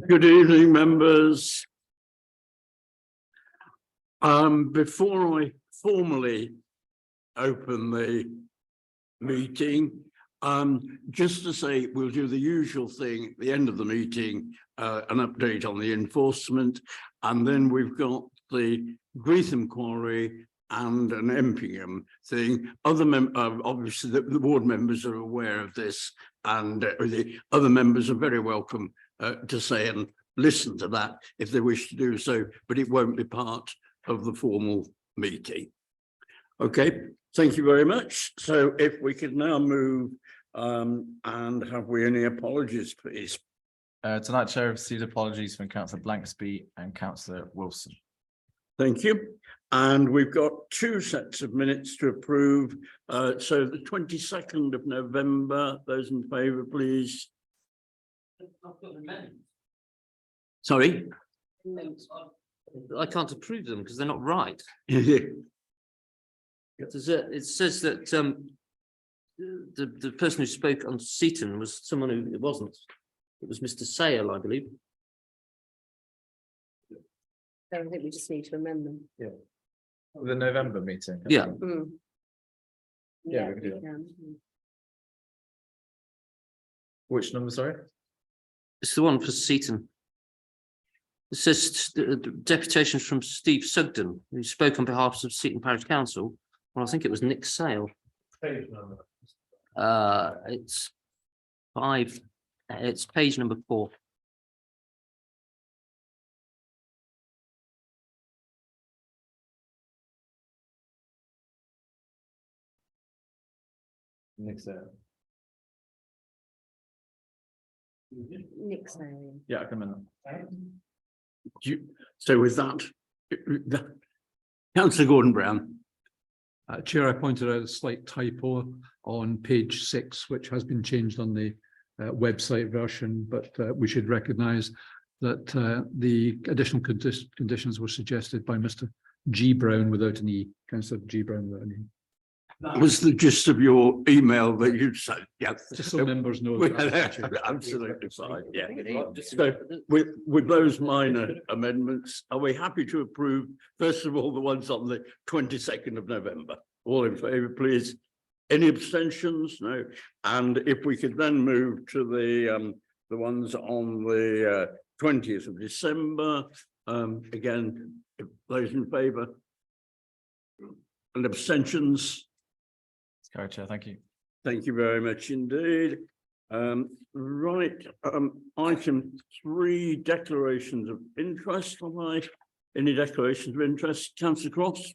Good evening, members. Before I formally open the meeting, just to say we'll do the usual thing at the end of the meeting, an update on the enforcement, and then we've got the Greetham Quarry and an Empingham thing. Obviously the board members are aware of this, and the other members are very welcome to say and listen to that if they wish to do so, but it won't be part of the formal meeting. Okay, thank you very much. So if we could now move, and have we any apologies, please? Tonight, Chair, I've received apologies from Councillor Blanksby and Councillor Wilson. Thank you. And we've got two sets of minutes to approve. So the 22nd of November, those in favour, please. Sorry? I can't approve them because they're not right. Yes. It says that the person who spoke on Seaton was someone who it wasn't. It was Mr. Sale, I believe. So I think we just need to amend them. The November meeting. Yeah. Yeah, we can do that. can. Which number, sorry? It's the one for Seaton. It says deputations from Steve Sugden, who spoke on behalf of Seaton Parish Council. Well, I think it was Nick Sale. It's page number 4. Nick Sale. Nick's name. Yeah, I can amend that. So with that, Councillor Gordon Brown. Chair, I pointed out a slight typo on page 6, which has been changed on the website version, but we should recognise that the additional conditions were suggested by Mr. G. Brown without an E. Councillor G. Brown without an E. That was the gist of your email that you said. Yeah, Just so members know. absolutely fine. Yeah. So with those minor amendments, are we happy to approve, first of all, the ones on the 22nd of November? All in favour, please. Any abstentions? No. And if we could then move to the ones on the 20th of December, again, if those in favour. And abstentions? Carry, Chair, thank you. Thank you very much indeed. Right, item 3, declarations of interest. Have I any declarations of interest? Councillor Cross.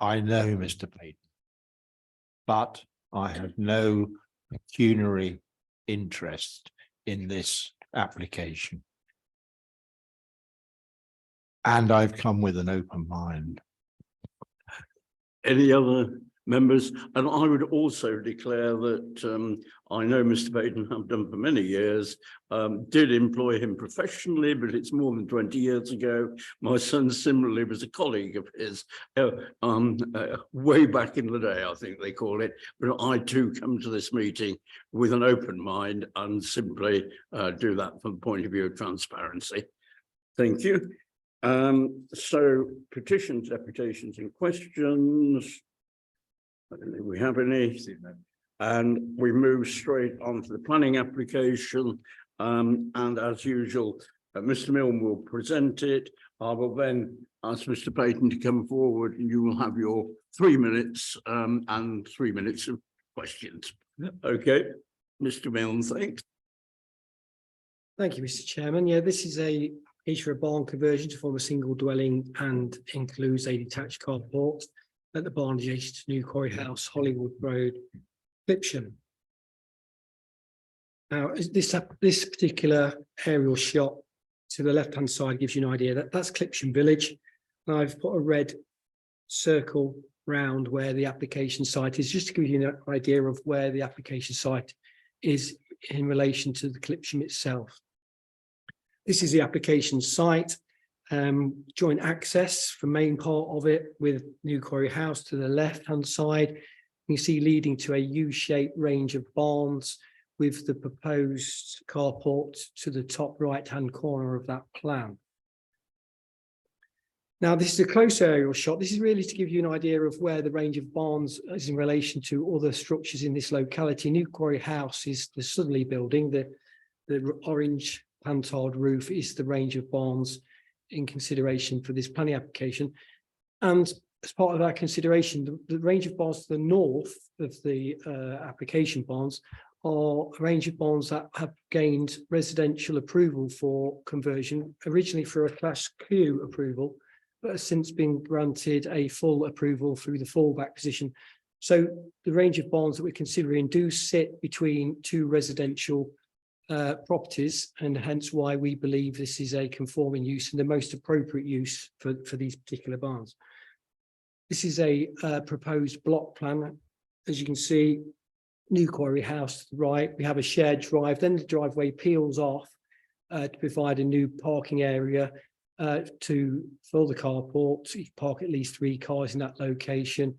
I know Mr. Payton, but I have no pecuniary interest in this application. And I've come with an open mind. Any other members? And I would also declare that I know Mr. Payton, have done for many years, did employ him professionally, but it's more than 20 years ago. My son similarly was a colleague of his way back in the day, I think they call it. But I too come to this meeting with an open mind and simply do that from the point of view of transparency. Thank you. So petitions, deputations and questions. I don't think we have any. And we move straight on to the planning application. And as usual, Mr. Milne will present it. I will then ask Mr. Payton to come forward and you will have your 3 minutes and 3 minutes of questions. Okay, Mr. Milne, thanks. Thank you, Mr. Chairman. Yeah, this is a for a barn conversion to form a single dwelling and includes a detached carport at the barn adjacent to New Quarry House, Hollywood Road, Clipsham. Now, this particular aerial shot to the left-hand side gives you an idea that that's Clipsham Village. And I've put a red circle round where the application site is, just to give you an idea of where the application site is in relation to the Clipsham itself. This is the application site. joint access, the main part of it with New Quarry House to the left-hand side. You see leading to a U-shaped range of barns with the proposed carport to the top right-hand corner of that plan. Now, this is a close aerial shot. This is really to give you an idea of where the range of barns is in relation to other structures in this locality. New Quarry House is the southerly building. The orange pan-tiled roof is the range of barns in consideration for this planning application. And as part of our consideration, the range of barns to the north of the application barns are a range of barns that have gained residential approval for conversion, originally for a Class Q approval, but has since been granted a full approval through the fallback position. So the range of barns that we're considering do sit between two residential properties, and hence why we believe this is a conforming use and the most appropriate use for these particular barns. This is a proposed block plan. As you can see, New Quarry House to the right, we have a shared drive, then the driveway peels off to provide a new parking area to fill the carport. You park at least 3 cars in that location.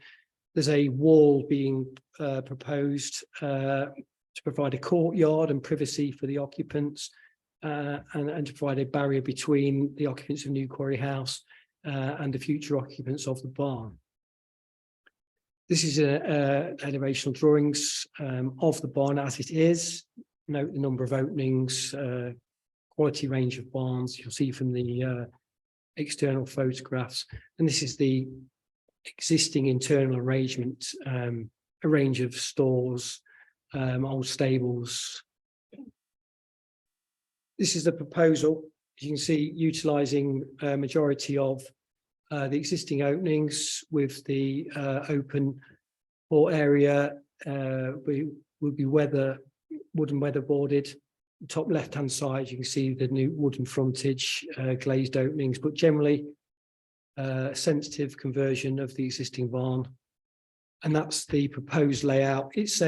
There's a wall being proposed to provide a courtyard and privacy for the occupants, and to provide a barrier between the occupants of New Quarry House and the future occupants of the barn. This is elevational drawings of the barn as it is. Note the number of openings, quality range of barns you'll see from the external photographs. And this is the existing internal arrangement, a range of stores, old stables. This is the proposal. As you can see, utilising a majority of the existing openings with the open port area. We will be wooden weatherboarded. Top left-hand side, you can see the new wooden frontage, glazed openings, but generally sensitive conversion of the existing barn. And that's the proposed layout. It's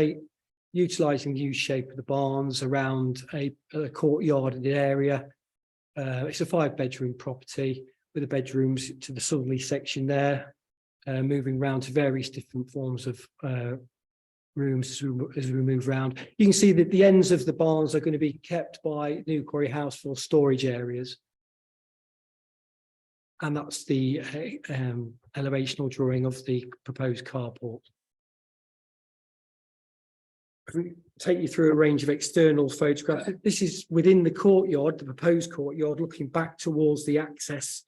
utilising the U shape of the barns around a courtyard in the area. It's a 5-bedroom property with the bedrooms to the southerly section there, moving around to various different forms of rooms as we move around. You can see that the ends of the barns are going to be kept by New Quarry House for storage areas. And that's the elevational drawing of the proposed carport. If we take you through a range of external photographs, this is within the courtyard, the proposed courtyard, looking back towards the access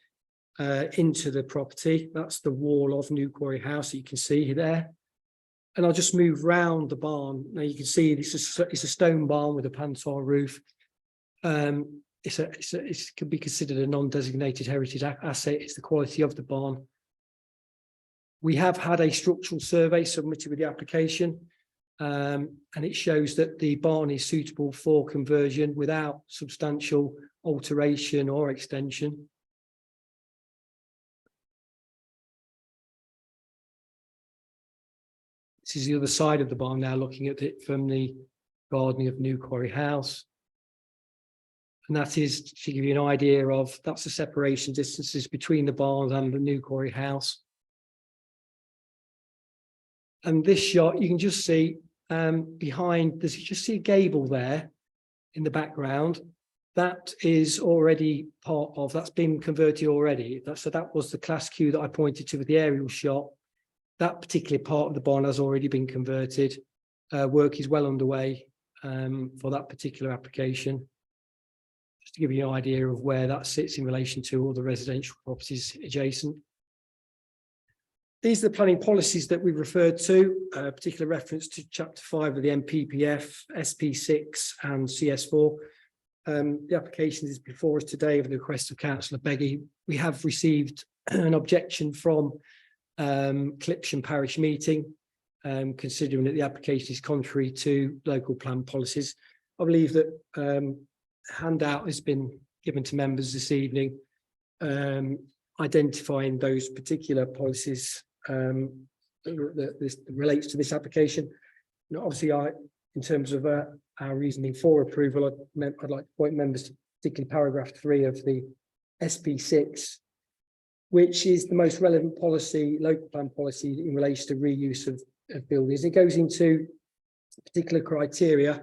into the property. That's the wall of New Quarry House that you can see there. And I'll just move round the barn. Now you can see this is it's a stone barn with a pan-tile roof. It could be considered a non-designated heritage asset. It's the quality of the barn. We have had a structural survey submitted with the application, and it shows that the barn is suitable for conversion without substantial alteration or extension. This is the other side of the barn now, looking at it from the gardening of New Quarry House. And that is to give you an idea of, that's the separation distances between the barns and the New Quarry House. And this shot, you can just see behind, there's just see a gable there in the background. That is already part of, that's been converted already. So that was the Class Q that I pointed to with the aerial shot. That particular part of the barn has already been converted. Work is well underway for that particular application. Just to give you an idea of where that sits in relation to all the residential properties adjacent. These are the planning policies that we referred to, particular reference to Chapter 5 of the NPPF, SP6 and CS4. The application is before us today with the request of Councillor Beggy. We have received an objection from Clipsham Parish Meeting, considering that the application is contrary to local plan policies. I believe that handout has been given to members this evening, identifying those particular policies that relates to this application. Now, obviously, in terms of our reasoning for approval, I'd like to point members to particularly paragraph 3 of the SP6, which is the most relevant policy, local plan policy in relation to reuse of buildings. It goes into particular criteria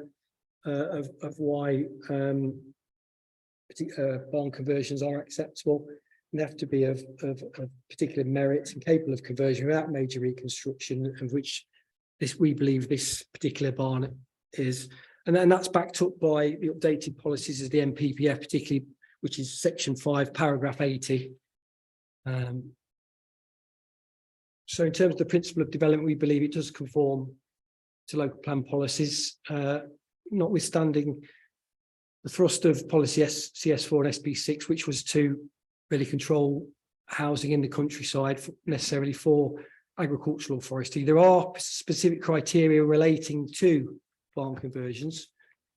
of why barn conversions are acceptable. They have to be of particular merit and capable of conversion without major reconstruction, of which we believe this particular barn is. And then that's backed up by the updated policies of the NPPF, particularly, which is section 5, paragraph 80. So in terms of the principle of development, we believe it does conform to local plan policies, notwithstanding the thrust of policy CS4 and SP6, which was to really control housing in the countryside necessarily for agricultural forestry. There are specific criteria relating to barn conversions,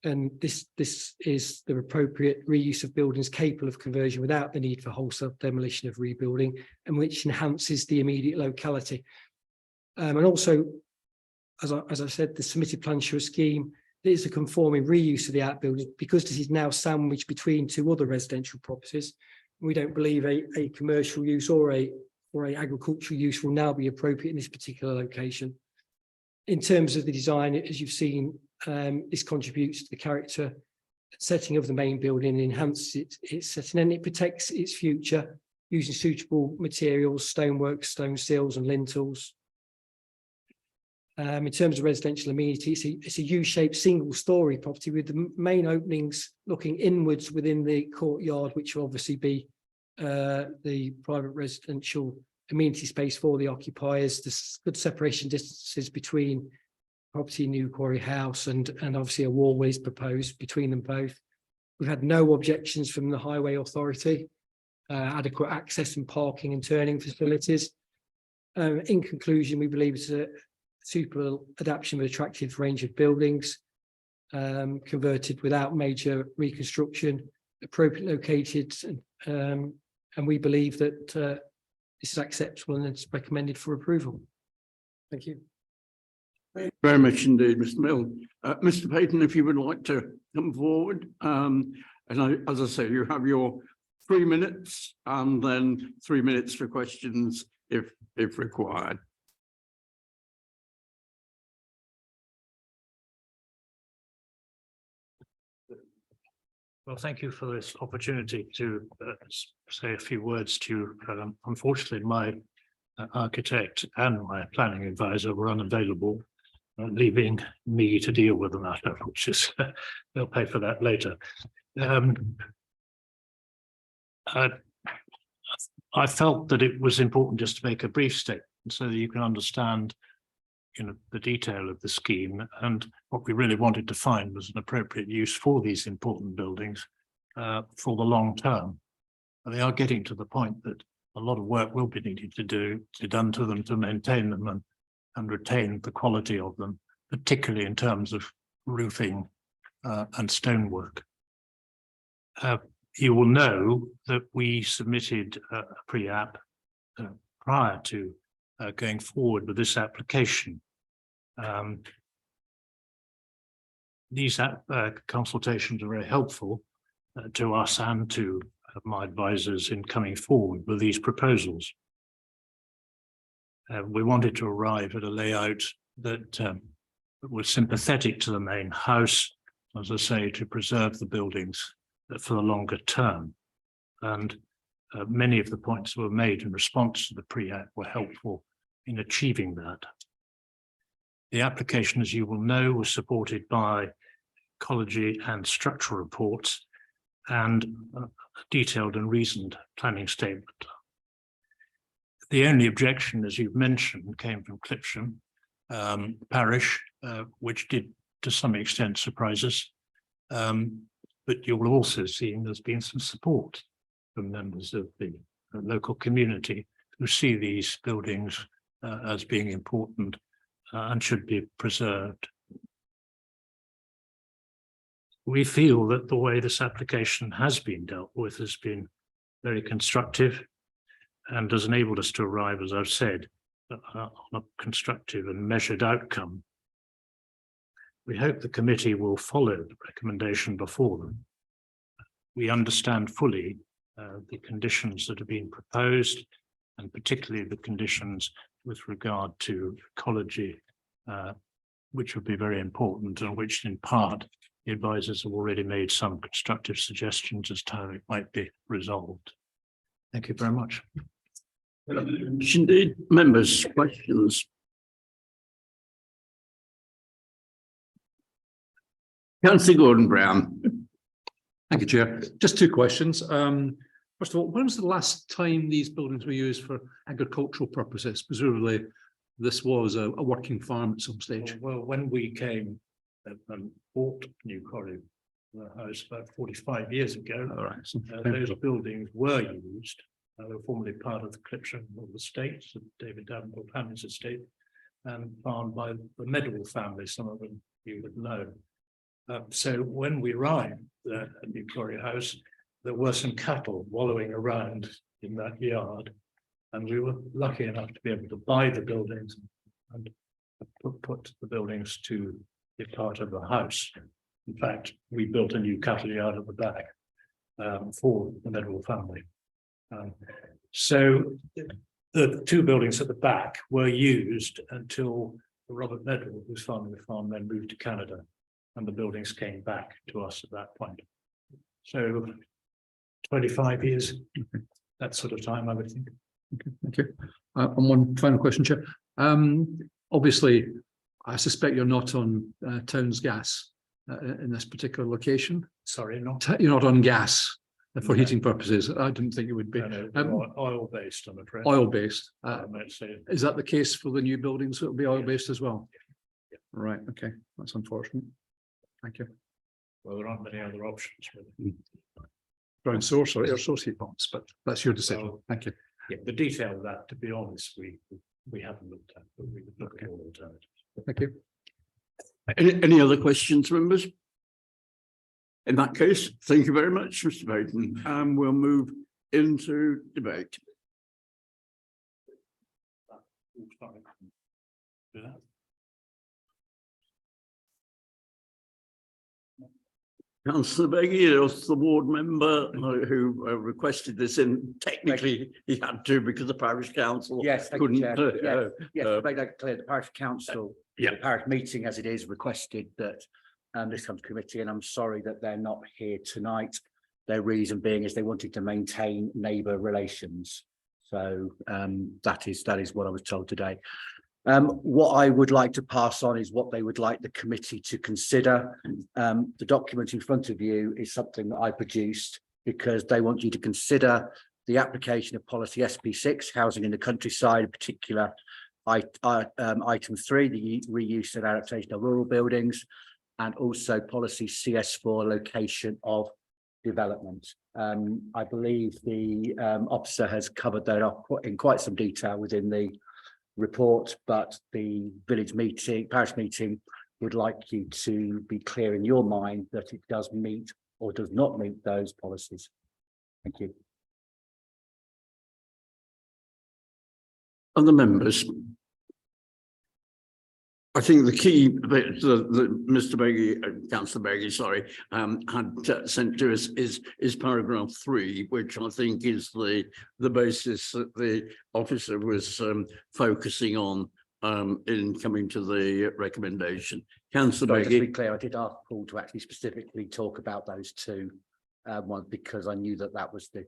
and this is the appropriate reuse of buildings capable of conversion without the need for wholesale demolition of rebuilding, and which enhances the immediate locality. And also, as I said, the submitted plan show scheme is a conforming reuse of the outbuilding because this is now sandwiched between two other residential properties. We don't believe a commercial use or a agricultural use will now be appropriate in this particular location. In terms of the design, as you've seen, this contributes to the character setting of the main building and enhances its setting, and it protects its future using suitable materials, stonework, stone seals and lintels. In terms of residential amenity, it's a U-shaped single-storey property with the main openings looking inwards within the courtyard, which will obviously be the private residential amenity space for the occupiers. There's good separation distances between property New Quarry House and obviously a walkway is proposed between them both. We've had no objections from the Highway Authority, adequate access and parking and turning facilities. In conclusion, we believe it's a suitable adaptation of an attractive range of buildings, converted without major reconstruction, appropriately located, and we believe that this is acceptable and it's recommended for approval. Thank you. Thank you very much indeed, Mr. Mill. Mr. Payton, if you would like to come forward, as I say, you have your 3 minutes and then 3 minutes for questions if required. Well, thank you for this opportunity to say a few words to you. Unfortunately, my architect and my planning advisor were unavailable, leaving me to deal with the matter, which is, they'll pay for that later. I felt that it was important just to make a brief statement so that you can understand, the detail of the scheme, and what we really wanted to find was an appropriate use for these important buildings for the long term. And they are getting to the point that a lot of work will be needed to be done to them to maintain them and retain the quality of them, particularly in terms of roofing and stonework. You will know that we submitted a pre-app prior to going forward with this application. These consultations are very helpful to us and to my advisors in coming forward with these proposals. We wanted to arrive at a layout that was sympathetic to the main house, as I say, to preserve the buildings for the longer term. And many of the points that were made in response to the pre-app were helpful in achieving that. The application, as you will know, was supported by ecology and structural reports and a detailed and reasoned planning statement. The only objection, as you've mentioned, came from Clipsham Parish, which did to some extent surprise us. But you will also see there's been some support from members of the local community who see these buildings as being important and should be preserved. We feel that the way this application has been dealt with has been very constructive and has enabled us to arrive, as I've said, on a constructive and measured outcome. We hope the committee will follow the recommendation before them. We understand fully the conditions that have been proposed, and particularly the conditions with regard to ecology, which would be very important, and which in part the advisors have already made some constructive suggestions as to how it might be resolved. Thank you very much. Indeed, members, questions? Councillor Gordon Brown. Thank you, Chair. Just two questions. First of all, when was the last time these buildings were used for agricultural purposes? Presumably, this was a working farm at some stage. Well, when we came and bought New Quarry House about 45 years ago, All right. So, those buildings were used. They were formerly part of the Clipsham estate, so David Davenport family's estate, and farmed by the Medwall family, some of them you would know. So when we arrived at New Quarry House, there were some cattle wallowing around in that yard. And we were lucky enough to be able to buy the buildings and put the buildings to be part of the house. In fact, we built a new cattle yard at the back for the Medwall family. So the two buildings at the back were used until Robert Medwall, who's farming the farm, then moved to Canada, and the buildings came back to us at that point. So 25 years, that sort of time, I would think. Okay, thank you. And one final question, Chair. Obviously, I suspect you're not on Town's gas in this particular location. Sorry, not You're not on gas for No. heating purposes. I didn't think it would be. oil based, I'm afraid. Oil based. I might say. Is that the case for the new buildings? It'll be oil based as well? Yeah. Right, okay, that's unfortunate. Thank you. Well, there aren't many other options. Really. Ground source or air source heat pumps, but that's your decision. Well, Thank you. Yeah, the detail of that, to be honest, we haven't looked at, but we would look at all alternatives. Thank you. Any other questions, members? In that case, thank you very much, Mr. Baden, and we'll move into debate. Do that. Councillor Beggy, was the ward member who requested this in. Technically, he had to because the parish council Yes, thank you, couldn't. Chair. Yes, to make that clear, the parish council, yeah. the parish meeting as it is requested that this comes to committee, and I'm sorry that they're not here tonight. Their reason being is they wanted to maintain neighbour relations. So that is what I was told today. What I would like to pass on is what they would like the committee to consider. The document in front of you is something that I produced because they want you to consider the application of policy SP6, housing in the countryside, in particular item 3, the reuse and adaptation of rural buildings, and also policy CS4, location of development. I believe the officer has covered that up in quite some detail within the report, but the parish meeting would like you to be clear in your mind that it does meet or does not meet those policies. Thank you. Other members. I think the key that Mr. Beggy, Councillor Beggy, sorry, had sent to us is paragraph 3, which I think is the basis that the officer was focusing on in coming to the recommendation. Councillor Sorry, just to be Beggy. clear, I did ask Paul to actually specifically talk about those two ones because I knew that was the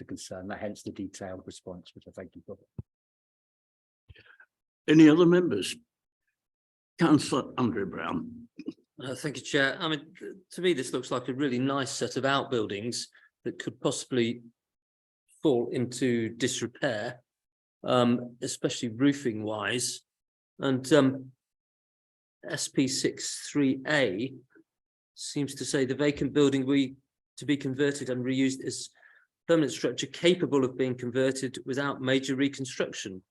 concern, hence the detailed response, which I thank you for. Any other members? Councillor Andrew Brown. Thank you, Chair. I mean, to me, this looks like a really nice set of outbuildings that could possibly fall into disrepair, especially roofing wise. And SP63A seems to say the vacant building to be converted and reused as permanent structure capable of being converted without major reconstruction.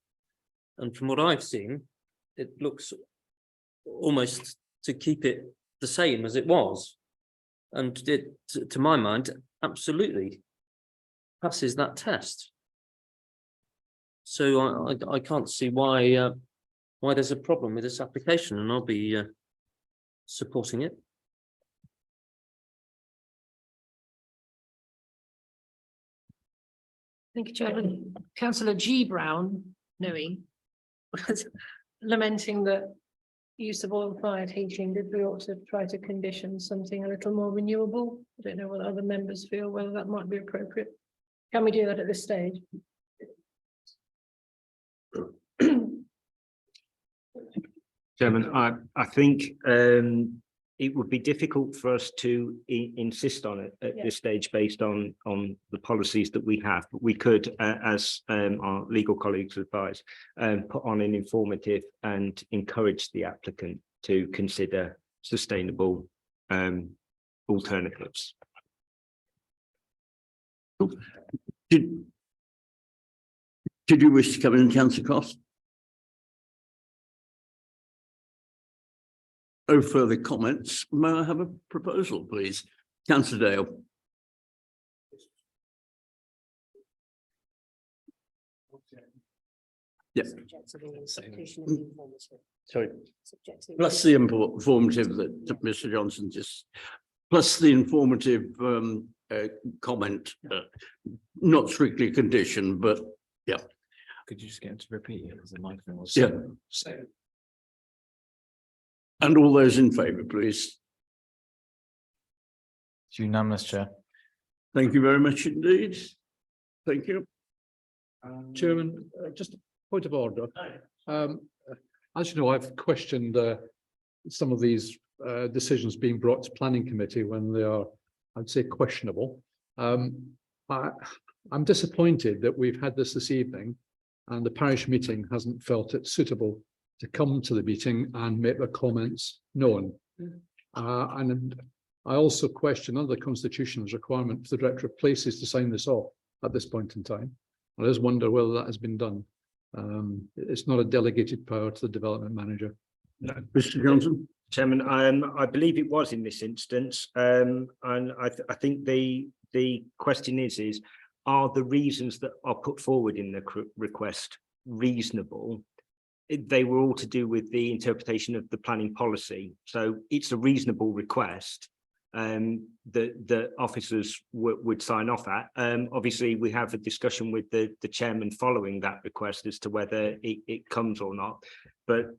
And from what I've seen, it looks almost to keep it the same as it was, and it, to my mind, absolutely passes that test. So I can't see why there's a problem with this application, and I'll be supporting it. Thank you, Chairman. Councillor G Brown, knowing, was lamenting that use of oil-fired heating, did we ought to try to condition something a little more renewable? I don't know what other members feel, whether that might be appropriate. Can we do that at this stage? Chairman, I think it would be difficult for us to insist on it at this stage based on the policies that we have. But we could, as our legal colleagues advise, put on an informative and encourage the applicant to consider sustainable alternatives. Did you wish to come in, Councillor Cross? No further comments. May I have a proposal, please? Councillor Dale. Yeah. Sorry. Plus the informative that Mr. Johnson just, plus the informative comment, not strictly conditioned, but yeah. Could you just get him to repeat it as the microphone was? Yeah. And all those in favour, please. It's unanimous, Chair. Thank you very much indeed. Thank you. Chairman, just a point of order. As you know, I've questioned some of these decisions being brought to planning committee when they are, I'd say, questionable. I'm disappointed that we've had this evening and the parish meeting hasn't felt it suitable to come to the meeting and make their comments known. And I also question under the Constitution's requirement for the Director of Places to sign this off at this point in time. I just wonder whether that has been done. It's not a delegated power to the development manager. Mr. Johnson. Chairman, I believe it was in this instance, and I think the question is are the reasons that are put forward in the request reasonable? They were all to do with the interpretation of the planning policy. So it's a reasonable request that officers would sign off at. Obviously, we have a discussion with the chairman following that request as to whether it comes or not. But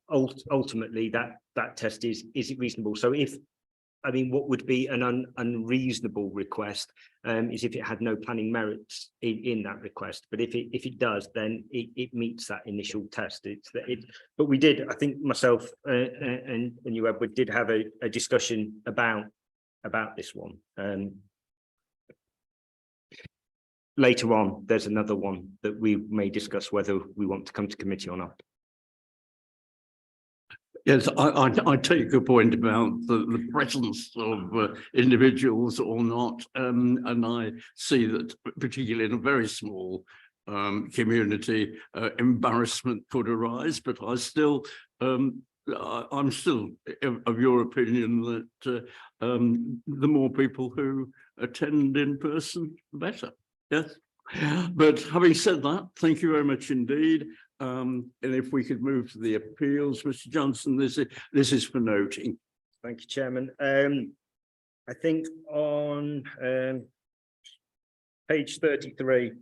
ultimately, that test is it reasonable? So what would be an unreasonable request is if it had no planning merits in that request. But if it does, then it meets that initial test. But we did, I think myself and you, Edward, did have a discussion about this one. Later on, there's another one that we may discuss whether we want to come to committee or not. Yes, I take your point about the presence of individuals or not, and I see that particularly in a very small community, embarrassment could arise. But I still, I'm still of your opinion that the more people who attend in person, the better. Yes. But having said that, thank you very much indeed. And if we could move to the appeals, Mr. Johnson, this is for noting. Thank you, Chairman. I think on page 33,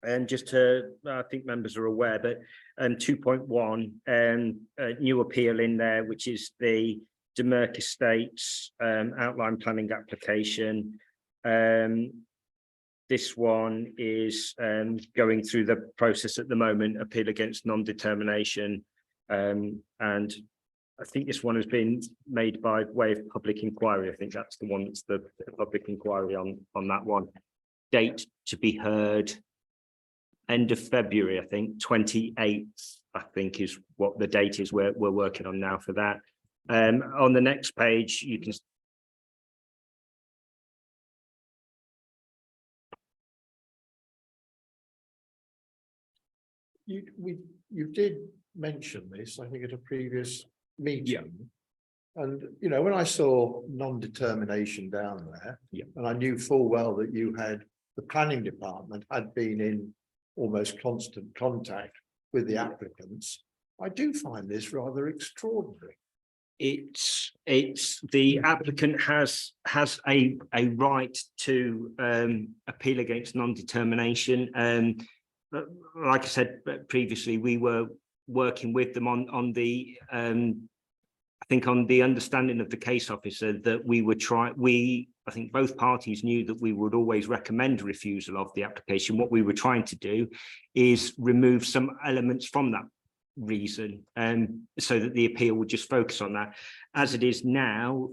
and just to, I think members are aware, but 2.1, new appeal in there, which is the Demerk Estates outline planning application. This one is going through the process at the moment, appeal against non-determination. And I think this one has been made by way of public inquiry. I think that's the one that's the public inquiry on that one. Date to be heard end of February, I think, 28th, I think is what the date is. We're working on now for that. On the next page, you can You did mention this, I think, at a previous meeting. And, you know, when I saw non-determination down there, and I knew full well that you had, the planning department had been in almost constant contact with the applicants, I do find this rather extraordinary. it's the applicant has a right to appeal against non-determination. But like I said previously, we were working with them on the I think on the understanding of the case officer that we would I think both parties knew that we would always recommend refusal of the application. What we were trying to do is remove some elements from that reason, so that the appeal would just focus on that. As it is now,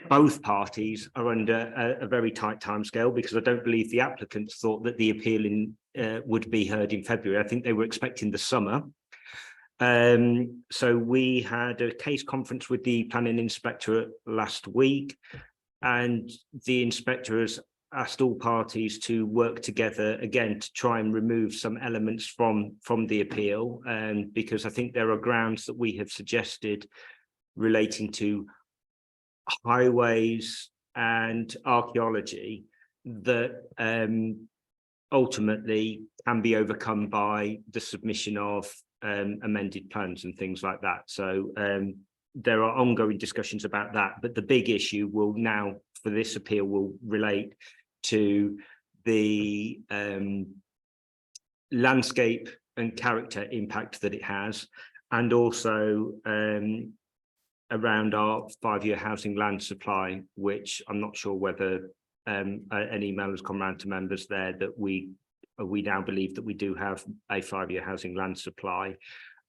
both parties are under a very tight timescale, because I don't believe the applicants thought that the appeal would be heard in February. I think they were expecting the summer. So we had a case conference with the planning inspector last week, and the inspector has asked all parties to work together again to try and remove some elements from the appeal, because I think there are grounds that we have suggested relating to highways and archaeology that ultimately can be overcome by the submission of amended plans and things like that. So there are ongoing discussions about that, but the big issue will now for this appeal will relate to the landscape and character impact that it has, and also around our 5-year housing land supply, which I'm not sure whether an email has come round to members there that we now believe that we do have a 5-year housing land supply.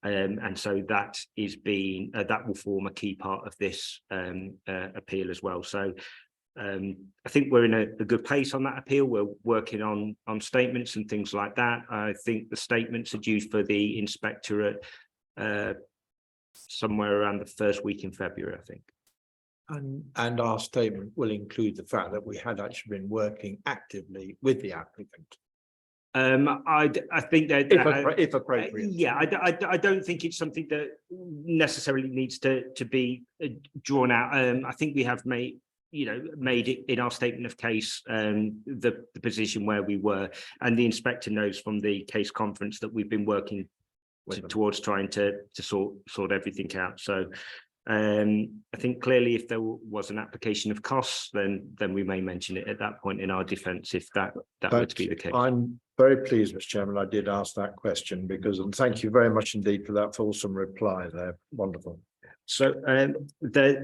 And so that that will form a key part of this appeal as well. So I think we're in a good place on that appeal. We're working on statements and things like that. I think the statements are due for the inspectorate somewhere around the first week in February, I think. And our statement will include the fact that we had actually been working actively with the applicant. I think that If appropriate. yeah, I don't think it's something that necessarily needs to be drawn out. I think we have made it in our statement of case the position where we were, and the inspector knows from the case conference that we've been working towards trying to sort everything out. So I think clearly if there was an application of costs, then we may mention it at that point in our defence, if that were to be the case. I'm very pleased, Mr. Chairman, I did ask that question because, and thank you very much indeed for that fulsome reply there. Wonderful. So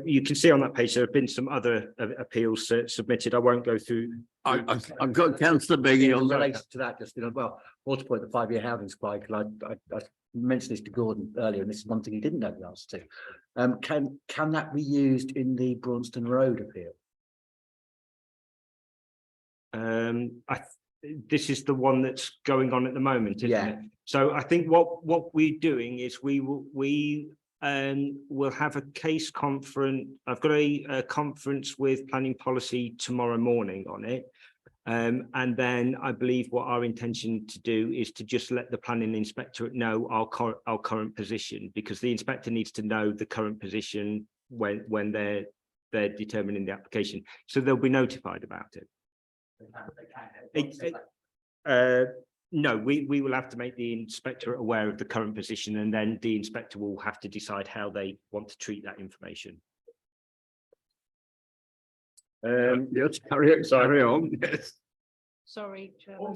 you can see on that page there have been some other appeals submitted. I won't go through. I've got Councillor Beggy on that. Related to that, just well, more to point the 5-year housing supply, because I mentioned this to Gordon earlier, and this is one thing he didn't know the answer to. Can that be used in the Braunston Road appeal? This is the one that's going on at the moment, isn't it? So I think what we're doing is we will have a case conference. I've got a conference with planning policy tomorrow morning on it. And then I believe what our intention to do is to just let the planning inspectorate know our current position, because the inspector needs to know the current position when they're determining the application, so they'll be notified about it. No, we will have to make the inspector aware of the current position, and then the inspector will have to decide how they want to treat that information. Yes, carry on. Yes. Sorry, Chairman,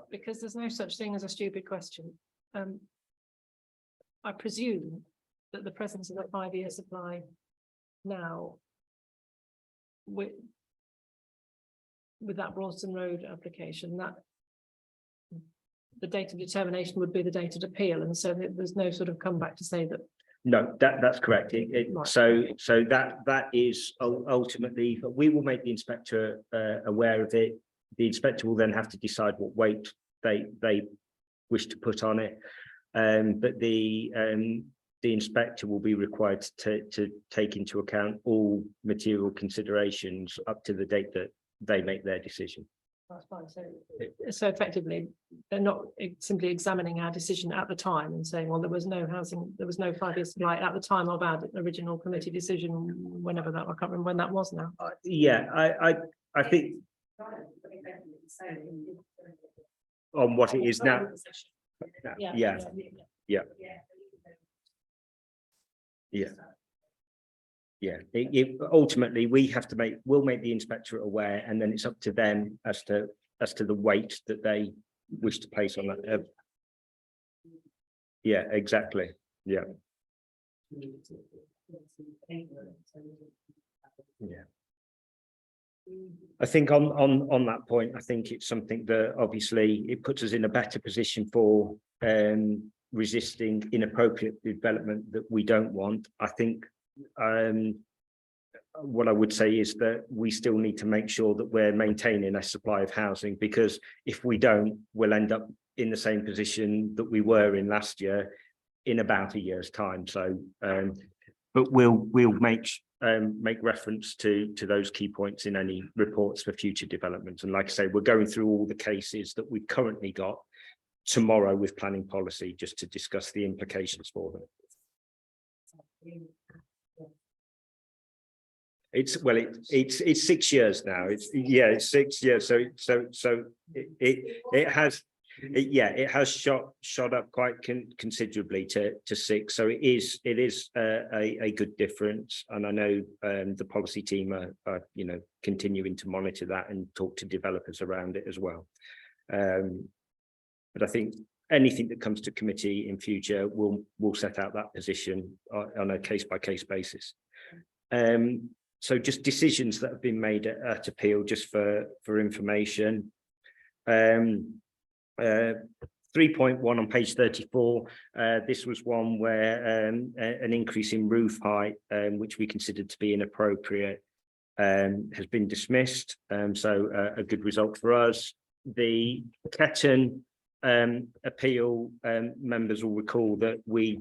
because there's no such thing as a stupid question. I presume that the presence of a 5-year supply now with that Braunston Road application, that the date of determination would be the date of appeal, and so there's no sort of comeback to say that. No, that's correct. Right. So that is ultimately, but we will make the inspector aware of it. The inspector will then have to decide what weight they wish to put on it. But the inspector will be required to take into account all material considerations up to the date that they make their decision. That's fine. So effectively, they're not simply examining our decision at the time and saying, well, there was no 5-year supply at the time of our original committee decision, whenever that, I can't remember when that was now. Yeah, I think on what it is now. Yeah. Yeah. Yeah, ultimately, we'll make the inspectorate aware, and then it's up to them as to the weight that they wish to place on that. Yeah, exactly. Yeah. Yeah. I think on that point, I think it's something that obviously it puts us in a better position for resisting inappropriate development that we don't want. I think what I would say is that we still need to make sure that we're maintaining a supply of housing, because if we don't, we'll end up in the same position that we were in last year in about a year's time. So, but we'll make reference to those key points in any reports for future developments. And like I say, we're going through all the cases that we've currently got tomorrow with planning policy, just to discuss the implications for them. It's 6 years now. It's 6 years. So it has shot up quite considerably to 6. So it is a good difference. And I know the policy team are continuing to monitor that and talk to developers around it as well. But I think anything that comes to committee in future will set out that position on a case-by-case basis. So just decisions that have been made at appeal, just for information. 3.1 on page 34. This was one where an increase in roof height, which we considered to be inappropriate, has been dismissed. So a good result for us. The Ketton appeal, members will recall that we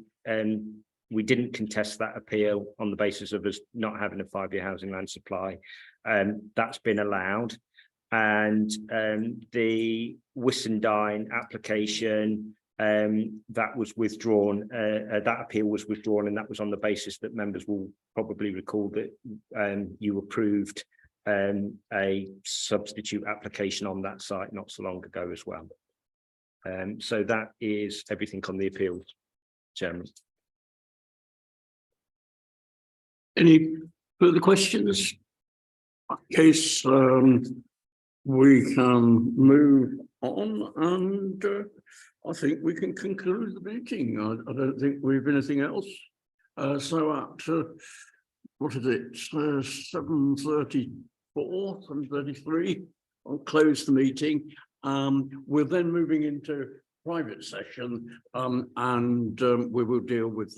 didn't contest that appeal on the basis of us not having a 5-year housing land supply. That's been allowed. And the Whissendine application, that was withdrawn, that appeal was withdrawn, and that was on the basis that members will probably recall that you approved a substitute application on that site not so long ago as well. So that is everything on the appeals, Chairman. Any further questions? Case, we can move on, and I think we can conclude the meeting. I don't think we've anything else. So at what is it? 7:34, 7:33. I'll close the meeting. We're then moving into private session, and we will deal with